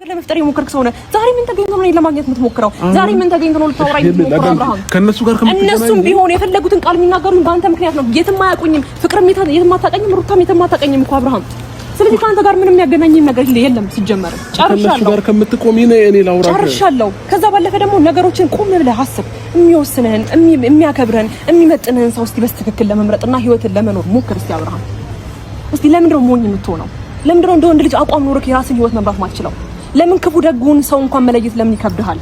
ለመፍጠር የሞከርክ ሰው ነህ። ዛሬ ምን ተገኝቶ ነው ለማግኘት የምትሞክረው? ዛሬ ምን ተገኝቶ ነው ልታወራኝ የምትሞክረው? አብርሃም ከነሱ ጋር እነሱም ቢሆን የፈለጉትን ቃል የሚናገሩኝ በአንተ ምክንያት ነው። የትም አያውቁኝም። ፍቅርም የትም አታውቀኝም። ሩታም የትም አታውቀኝም እኮ አብርሃም። ስለዚህ ከአንተ ጋር ምንም ያገናኘኝ ነገር የለም። ሲጀመር ጨርሻለሁ። ከነሱ ጋር ከምትቆሚ ነው እኔ ላውራ ጨርሻለሁ። ከዛ ባለፈ ደግሞ ነገሮችን ቆም ብለህ አስብ። የሚወስንህን፣ የሚያከብርህን፣ የሚመጥንህን ሰው እስቲ በትክክል ለመምረጥና ህይወትን ለመኖር ሞክር እስቲ አብርሃም። እስቲ ለምንድን ነው ሞኝ የምትሆነው? ለምንድን ነው እንደ ወንድ ልጅ አቋም ኖሮክ የራስን ህይወት መምራት ማትችለው? ለምን ክፉ ደጉን ሰው እንኳን መለየት ለምን ይከብድሃል?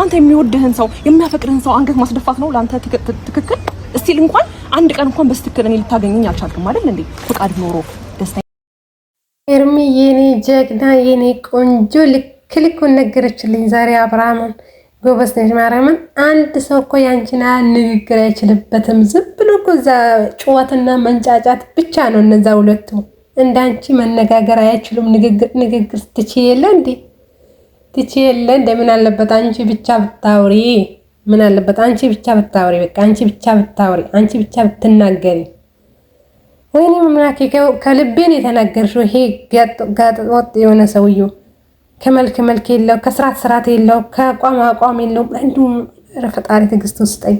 አንተ የሚወድህን ሰው የሚያፈቅርህን ሰው አንገት ማስደፋት ነው ለአንተ ትክክል? እስቲ እንኳን አንድ ቀን እንኳን በስትክክል እኔ ልታገኘኝ አልቻልክም አይደል እንዴ? ፍቃድ ኖሮ ደስታ ኤርሚ የኔ ጀግና የኔ ቆንጆ ልክልኩን ነገረችልኝ ዛሬ። አብርሃምን ጎበዝ ነሽ ማርያምን። አንድ ሰው እኮ ያንቺና ንግግር አይችልበትም። ዝም ብሎ እኮ እዛ ጩኸትና መንጫጫት ብቻ ነው እነዛ ሁለቱ። እንዳንቺ መነጋገር አይችሉም። ንግግር ትችየለ እንዴ? ትችየለ እንዴ? ምን አለበት አንቺ ብቻ ብታውሪ? ምን አለበት አንቺ ብቻ ብታውሪ? በቃ አንቺ ብቻ ብታውሪ፣ አንቺ ብቻ ብትናገሪ። ወይኔ መምናኬ ከልቤን የተናገርሽው። ይሄ ጋጠወጥ የሆነ ሰውዬው ከመልክ መልክ የለው፣ ከስራት ስራት የለው፣ ከአቋም አቋም የለው። እንዲሁም ፈጣሪ ትዕግስት ውስጠኝ።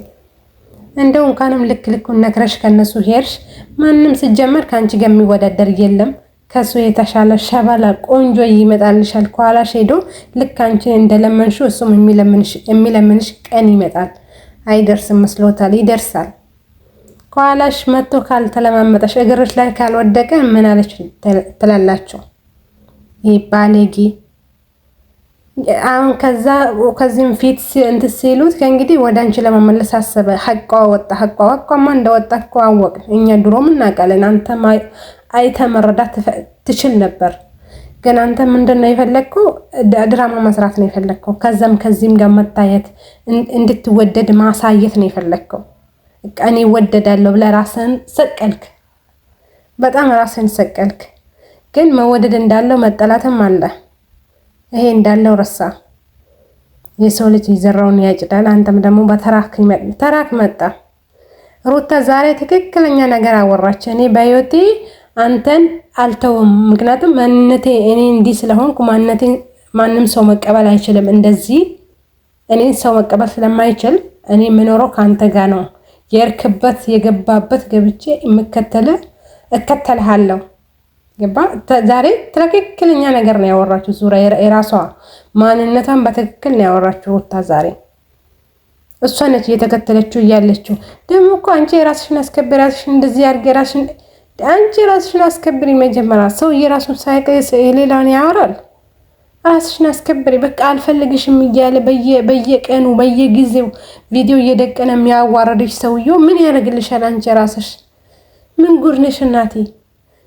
እንደው እንኳንም ልኩን ነግረሽ ከነሱ ሄርሽ። ማንም ሲጀመር ካንቺ ጋር የሚወዳደር የለም። ከሱ የተሻለ ሸበላ ቆንጆ ይመጣልሻል። ከኋላሽ ሄዶ ልክ አንቺ እንደለመንሽው እሱም የሚለምንሽ ቀን ይመጣል። አይደርስም መስሎታል፣ ይደርሳል። ከኋላሽ መጥቶ ካልተለማመጠሽ እግርሽ ላይ ካልወደቀ ምን አለች ትላላችሁ? ይሄ ባለጌ አሁን ከዚህም ፊት እንትን ሲሉት ከእንግዲህ ወደ አንቺ ለመመለስ አሰበ። ሐቋ ወጣ። ሐቋማ እንደወጣ እኮ አወቅን እኛ ድሮም እናውቃለን። አንተ አይተ መረዳት ትችል ነበር። ግን አንተ ምንድነው የፈለግከው? ድራማ መስራት ነው የፈለግከው። ከዚህም ጋር መታየት፣ እንድትወደድ ማሳየት ነው የፈለግከው። እኔ ወደዳለሁ ብለህ ራስህን ሰቀልክ። በጣም ራስህን ሰቀልክ። ግን መወደድ እንዳለው መጠላትም አለ። ይሄ እንዳለው ረሳ። የሰው ልጅ ይዘራውን ያጭዳል። አንተም ደግሞ በተራክ መጣ። ሩታ ዛሬ ትክክለኛ ነገር አወራች። እኔ በህይወቴ አንተን አልተውም። ምክንያቱም ማንነቴ እኔ እንዲህ ስለሆንኩ ማንም ሰው መቀበል አይችልም። እንደዚህ እኔን ሰው መቀበል ስለማይችል እኔ የምኖረው ከአንተ ጋር ነው። የርክበት የገባበት ገብቼ እከተልሃለሁ። ገባ? ዛሬ ትክክለኛ ነገር ነው ያወራችው። ዙራ የራሷ ማንነቷን በትክክል ነው ያወራችው ሩታ ዛሬ። እሷ ነች እየተከተለችው እያለችው። ደግሞ እኮ አንቺ የራስሽን አስከብሪ፣ ራስሽን እንደዚህ አድርጌ፣ አንቺ ራስሽን አስከብሪ። መጀመሪያ ሰው የራሱን ሳይቀስ የሌላውን ያወራል። ራስሽን አስከብሪ። በቃ አልፈልግሽም እያለ በየቀኑ በየጊዜው ቪዲዮ እየደቀነ የሚያዋረድሽ ሰውዬው ምን ያደርግልሻል? አንቺ ራስሽ ምን ጉድ ነሽ እናቴ?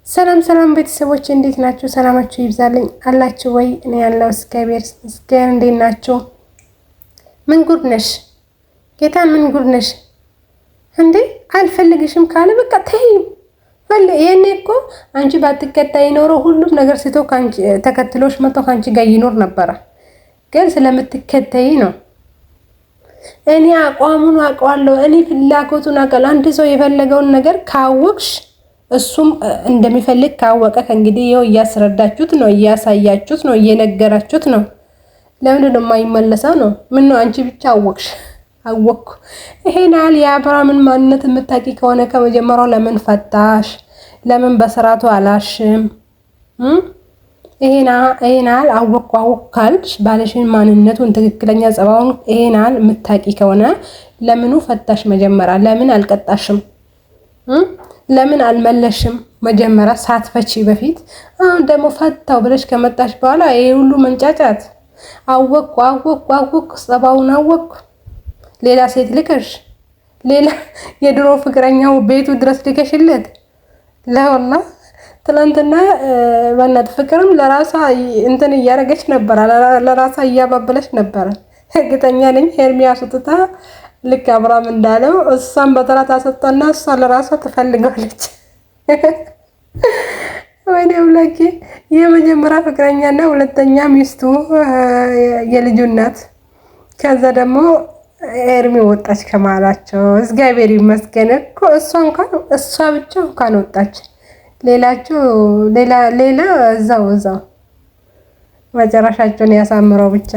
ሰላም ቤተሰቦች እንዴት ናችሁ? ሰላማችሁ ይብዛልኝ አላችሁ ወይ? እኔ ያለው እግዚአብሔር እንዴት ናችሁ? ምን ጉድ ነሽ ጌታ? ምን ጉድ ነሽ እንዴ? አልፈልግሽም ካለ በቃ ተይ። ይሄኔ እኮ አንቺ ባትከታይ ኖሮ ሁሉም ነገር ሲቶ ካንቺ ተከትሎሽ መጥቶ ካንቺ ጋር ይኖር ነበረ። ግን ስለምትከታይ ነው። እኔ አቋሙን አውቀዋለሁ። እኔ ፍላጎቱን አውቃለሁ። አንድ ሰው የፈለገውን ነገር ካወቅሽ እሱም እንደሚፈልግ ካወቀ ከእንግዲህ ይኸው እያስረዳችሁት ነው፣ እያሳያችሁት ነው፣ እየነገራችሁት ነው። ለምንድን ነው የማይመለሰው ነው? ምን ነው አንቺ ብቻ አወቅኩ። ይሄን ያህል የአብርሃምን ማንነት የምታውቂ ከሆነ ከመጀመሪያው ለምን ፈታሽ? ለምን በስርዓቱ አላሽም? ይሄን ያህል አወቅኩ ካልሽ ባለሽን ማንነቱን ትክክለኛ ጸባውን ይሄን ያህል የምታውቂ ከሆነ ለምኑ ፈታሽ? መጀመሪያ ለምን አልቀጣሽም? ለምን አልመለሽም? መጀመሪያ ሳትፈቺ በፊት። አሁን ደግሞ ፈታው ብለሽ ከመጣሽ በኋላ ይሄ ሁሉ መንጫጫት። አወቅኩ ጸባውን አወቅኩ። ሌላ ሴት ልከሽ፣ ሌላ የድሮ ፍቅረኛው ቤቱ ድረስ ልከሽለት ለወላ ትናንትና በእናት ፍቅርም ለራሷ እንትን እያደረገች ነበር፣ ለራሷ እያባበለች ነበር። እርግጠኛ ነኝ ሄርሚያ ስትታ ልክ አብርሃም እንዳለው እሷን በተራ ታሰጣና እሷ ለራሷ ትፈልጋለች። ወይኔ አምላኬ! የመጀመሪያ ፍቅረኛና ሁለተኛ ሚስቱ የልጁ እናት፣ ከዛ ደግሞ ኤርሚ ወጣች ከማላቸው። እግዚአብሔር ይመስገን እኮ እሷ ብቻ እንኳን ወጣች። ሌላ እዛው መጨረሻቸውን ያሳምረው ብቻ።